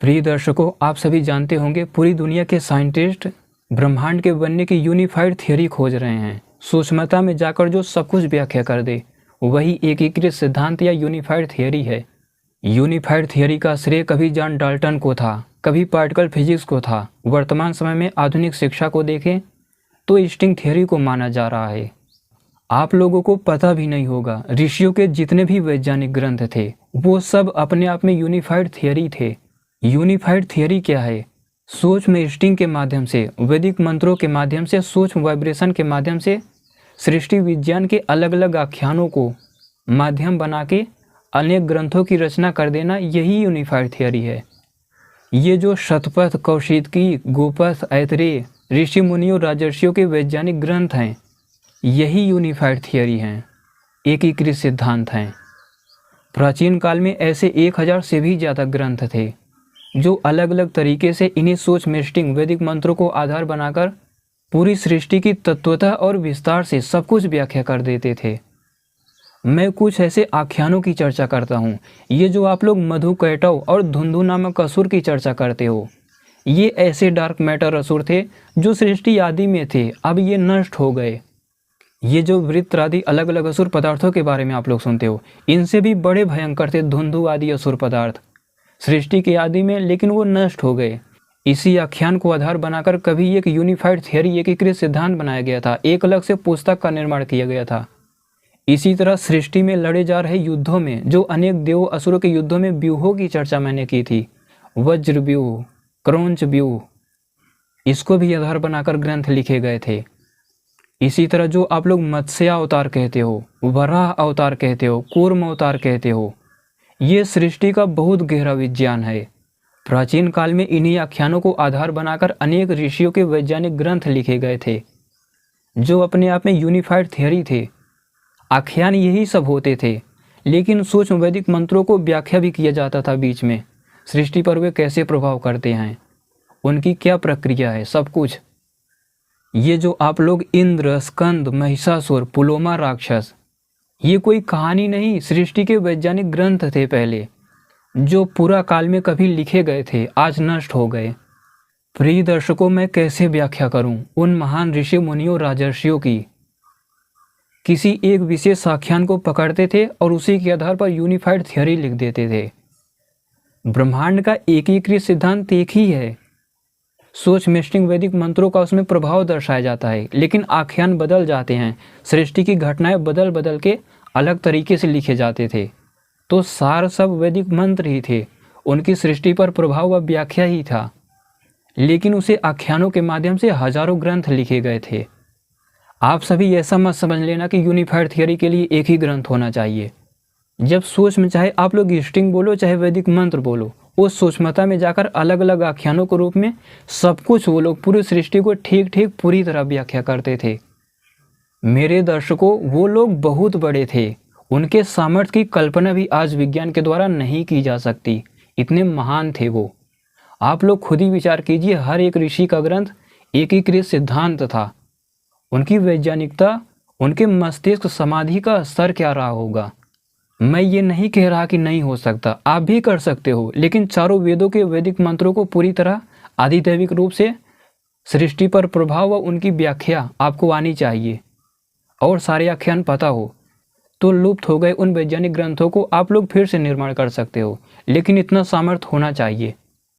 प्रिय दर्शकों, आप सभी जानते होंगे पूरी दुनिया के साइंटिस्ट ब्रह्मांड के बनने की यूनिफाइड थियरी खोज रहे हैं। सूक्ष्मता में जाकर जो सब कुछ व्याख्या कर दे वही एकीकृत सिद्धांत या यूनिफाइड थियरी है। यूनिफाइड थियरी का श्रेय कभी जॉन डाल्टन को था, कभी पार्टिकल फिजिक्स को था। वर्तमान समय में आधुनिक शिक्षा को देखें तो स्ट्रिंग थियरी को माना जा रहा है। आप लोगों को पता भी नहीं होगा, ऋषियों के जितने भी वैज्ञानिक ग्रंथ थे वो सब अपने आप में यूनिफाइड थियरी थे। यूनिफाइड थियरी क्या है? सूक्ष्म स्ट्रिंग के माध्यम से, वैदिक मंत्रों के माध्यम से, सूक्ष्म वाइब्रेशन के माध्यम से सृष्टि विज्ञान के अलग अलग आख्यानों को माध्यम बना के अनेक ग्रंथों की रचना कर देना, यही यूनिफाइड थियरी है। ये जो शतपथ, कौशिकी, गोपथ, ऐतरेय, ऋषि मुनियों, राजर्षियों के वैज्ञानिक ग्रंथ हैं, यही यूनिफाइड थियरी हैं, एकीकृत सिद्धांत हैं। प्राचीन काल में ऐसे 1000 से भी ज़्यादा ग्रंथ थे जो अलग अलग तरीके से इन्हीं सूक्ष्म स्ट्रिंग वैदिक मंत्रों को आधार बनाकर पूरी सृष्टि की तत्वतः और विस्तार से सब कुछ व्याख्या कर देते थे। मैं कुछ ऐसे आख्यानों की चर्चा करता हूँ। ये जो आप लोग मधु कैटव और धुंधु नामक असुर की चर्चा करते हो, ये ऐसे डार्क मैटर असुर थे जो सृष्टि आदि में थे, अब ये नष्ट हो गए। ये जो वृत्र आदि अलग अलग असुर पदार्थों के बारे में आप लोग सुनते हो, इनसे भी बड़े भयंकर थे धुंधु आदि असुर पदार्थ सृष्टि के आदि में, लेकिन वो नष्ट हो गए। इसी आख्यान को आधार बनाकर कभी एक यूनिफाइड थियरी, एकीकृत सिद्धांत बनाया गया था, एक अलग से पुस्तक का निर्माण किया गया था। इसी तरह सृष्टि में लड़े जा रहे युद्धों में, जो अनेक देव असुरों के युद्धों में व्यूहों की चर्चा मैंने की थी, वज्र व्यूह, क्रौंच व्यूह, इसको भी आधार बनाकर ग्रंथ लिखे गए थे। इसी तरह जो आप लोग मत्स्य अवतार कहते हो, वराह अवतार कहते हो, कूर्म अवतार कहते हो, ये सृष्टि का बहुत गहरा विज्ञान है। प्राचीन काल में इन्हीं आख्यानों को आधार बनाकर अनेक ऋषियों के वैज्ञानिक ग्रंथ लिखे गए थे जो अपने आप में यूनिफाइड थियरी थे। आख्यान यही सब होते थे, लेकिन सूक्ष्म वैदिक मंत्रों को व्याख्या भी किया जाता था बीच में। सृष्टि पर वे कैसे प्रभाव करते हैं, उनकी क्या प्रक्रिया है, सब कुछ। ये जो आप लोग इंद्र, स्कंद, महिषासुर, पुलोमा राक्षस, ये कोई कहानी नहीं, सृष्टि के वैज्ञानिक ग्रंथ थे पहले, जो पूरा काल में कभी लिखे गए थे, आज नष्ट हो गए। प्रिय दर्शकों, मैं कैसे व्याख्या करूं उन महान ऋषि मुनियों, राजर्षियों की? किसी एक विशेष आख्यान को पकड़ते थे और उसी के आधार पर यूनिफाइड थियरी लिख देते थे। ब्रह्मांड का एकीकृत सिद्धांत एक ही है। सूक्ष्म स्ट्रिंग वैदिक मंत्रों का उसमें प्रभाव दर्शाया जाता है, लेकिन आख्यान बदल जाते हैं, सृष्टि की घटनाएं बदल बदल के अलग तरीके से लिखे जाते थे। तो सार सब वैदिक मंत्र ही थे, उनकी सृष्टि पर प्रभाव व व्याख्या ही था, लेकिन उसे आख्यानों के माध्यम से हजारों ग्रंथ लिखे गए थे। आप सभी ऐसा मत समझ लेना कि यूनिफाइड थियरी के लिए एक ही ग्रंथ होना चाहिए। जब सूक्ष्म, चाहे आप लोग स्ट्रिंग बोलो चाहे वैदिक मंत्र बोलो, उस सूक्ष्मता में जाकर अलग अलग आख्यानों के रूप में सब कुछ वो लोग पूरी सृष्टि को ठीक ठीक पूरी तरह व्याख्या करते थे। मेरे दर्शकों, वो लोग बहुत बड़े थे, उनके सामर्थ्य की कल्पना भी आज विज्ञान के द्वारा नहीं की जा सकती, इतने महान थे वो। आप लोग खुद ही विचार कीजिए, हर एक ऋषि का ग्रंथ एकीकृत सिद्धांत था। उनकी वैज्ञानिकता, उनके मस्तिष्क समाधि का स्तर क्या रहा होगा? मैं ये नहीं कह रहा कि नहीं हो सकता, आप भी कर सकते हो, लेकिन चारों वेदों के वैदिक मंत्रों को पूरी तरह आधिदैविक रूप से सृष्टि पर प्रभाव व उनकी व्याख्या आपको आनी चाहिए। और सारे आख्यान पता हो तो लुप्त हो गए उन वैज्ञानिक ग्रंथों को आप लोग फिर से निर्माण कर सकते हो, लेकिन इतना सामर्थ्य होना चाहिए।